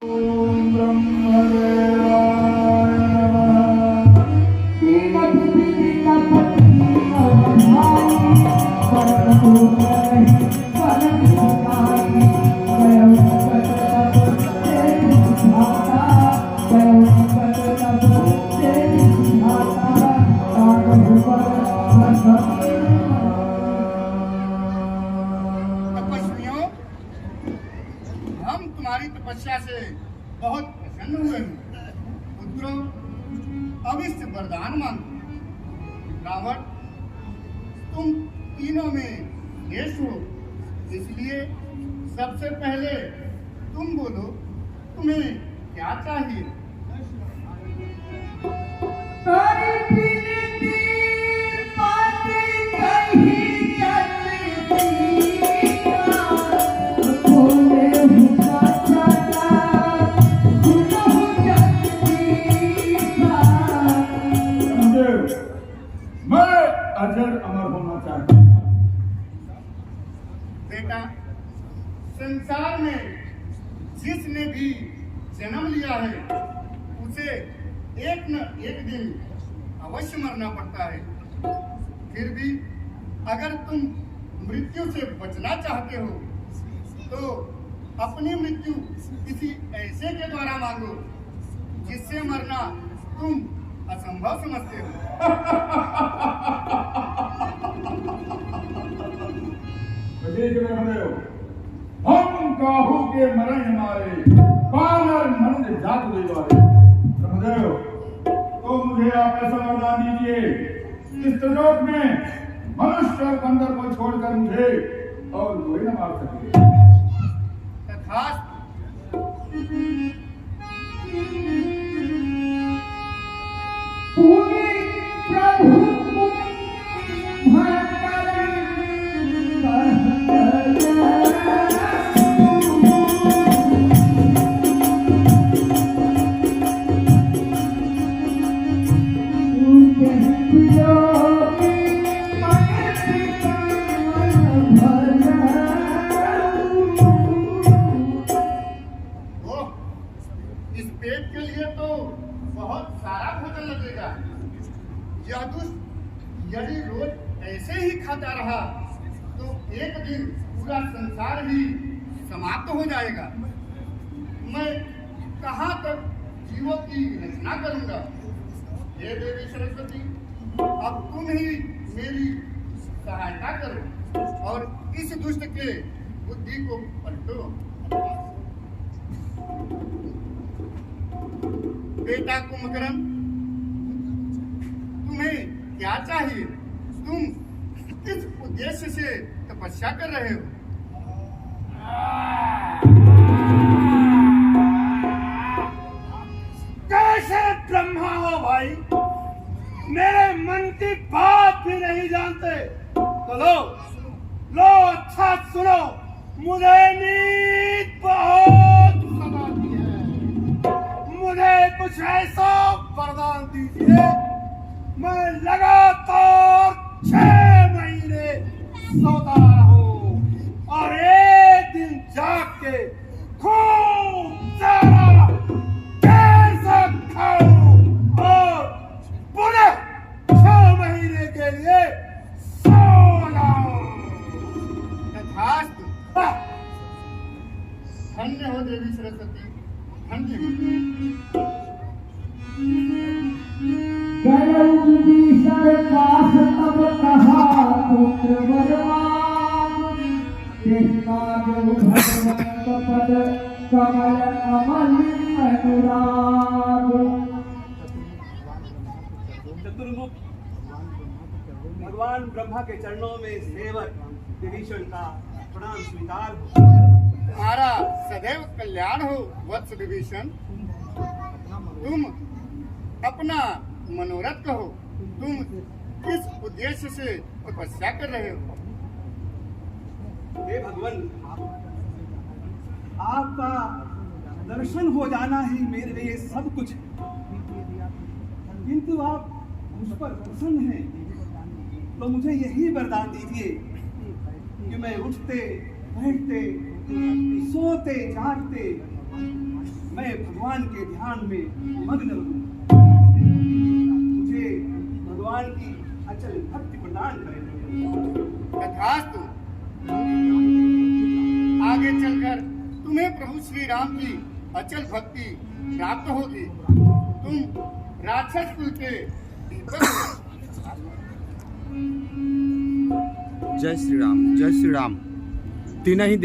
ओम ब्रह्मदेवाय नमः। तपस्वियों, हम तुम्हारी तपस्या से बहुत प्रसन्न हुए हैं। पुत्रों, अब इससे वरदान मांगो। रावण, तुम तीनों में श्रेष्ठ हो, इसलिए सबसे पहले तुम बोलो, तुम्हें क्या चाहिए? मैं अजर अमर होना चाहता हूँ। बेटा, संसार में जिसने भी जन्म लिया है उसे एक न एक दिन अवश्य मरना पड़ता है। फिर भी अगर तुम मृत्यु से बचना चाहते हो तो अपनी मृत्यु किसी ऐसे के द्वारा मांगो जिससे मरना तुम असंभव समझते हो। हम काहू के मरण हमारे पानर मनुज जात वाले ब्रह्मदेव, तो मुझे आप ऐसा वरदान दीजिए इस त्रिलोक में मनुष्य और बंदर को छोड़कर मुझे और कोई न मार सके। तथास्तु। इस पेट के लिए तो बहुत सारा भोजन लगेगा। यह दुष्ट यदि रोज ऐसे ही खाता रहा तो एक दिन पूरा संसार ही समाप्त हो जाएगा। मैं कहाँ तक जीवों की रचना करूंगा? हे देवी सरस्वती, अब तुम ही मेरी सहायता करो और इस दुष्ट के बुद्धि को पलटो। बेटा कुंभकर्ण, तुम्हें क्या चाहिए? तुम किस उद्देश्य से तपस्या कर रहे हो? कैसे ब्रह्मा हो भाई, मेरे मन की बात भी नहीं जानते। तो लो अच्छा सुनो, मुझे नींद बहुत सताती है। मुझे कुछ ऐसा वरदान दीजिए, मैं लगातार 6 महीने सोता रहूं और एक दिन जाग के खूब सारा कैसा खाऊं और पुनः 6 महीने के लिए सो जाऊं। तथास्तु। धन्य हो देवी सरस्वती, धन्य हो। चतुर्मुख भगवान ब्रह्मा के चरणों में सेवक विभीषण का प्रणाम स्वीकार। तुम्हारा सदैव कल्याण हो वत्स विभीषण। तुम अपना मनोरथ कहो, तुम किस उद्देश्य से तपस्या कर रहे हो? हे भगवान, आपका दर्शन हो जाना ही मेरे लिए सब कुछ है, किंतु आप मुझ पर प्रसन्न हैं तो मुझे यही वरदान दीजिए कि मैं उठते बैठते सोते जागते मैं भगवान के ध्यान में मग्न रहूं। मुझे भगवान की अचल भक्ति प्रदान करें। तथास्तु। आगे चलकर तुम्हें प्रभु श्री राम की अचल भक्ति प्राप्त होगी। तुम राक्षस कुल के दीपक हो। जय श्री राम, जय श्री राम। तीन ही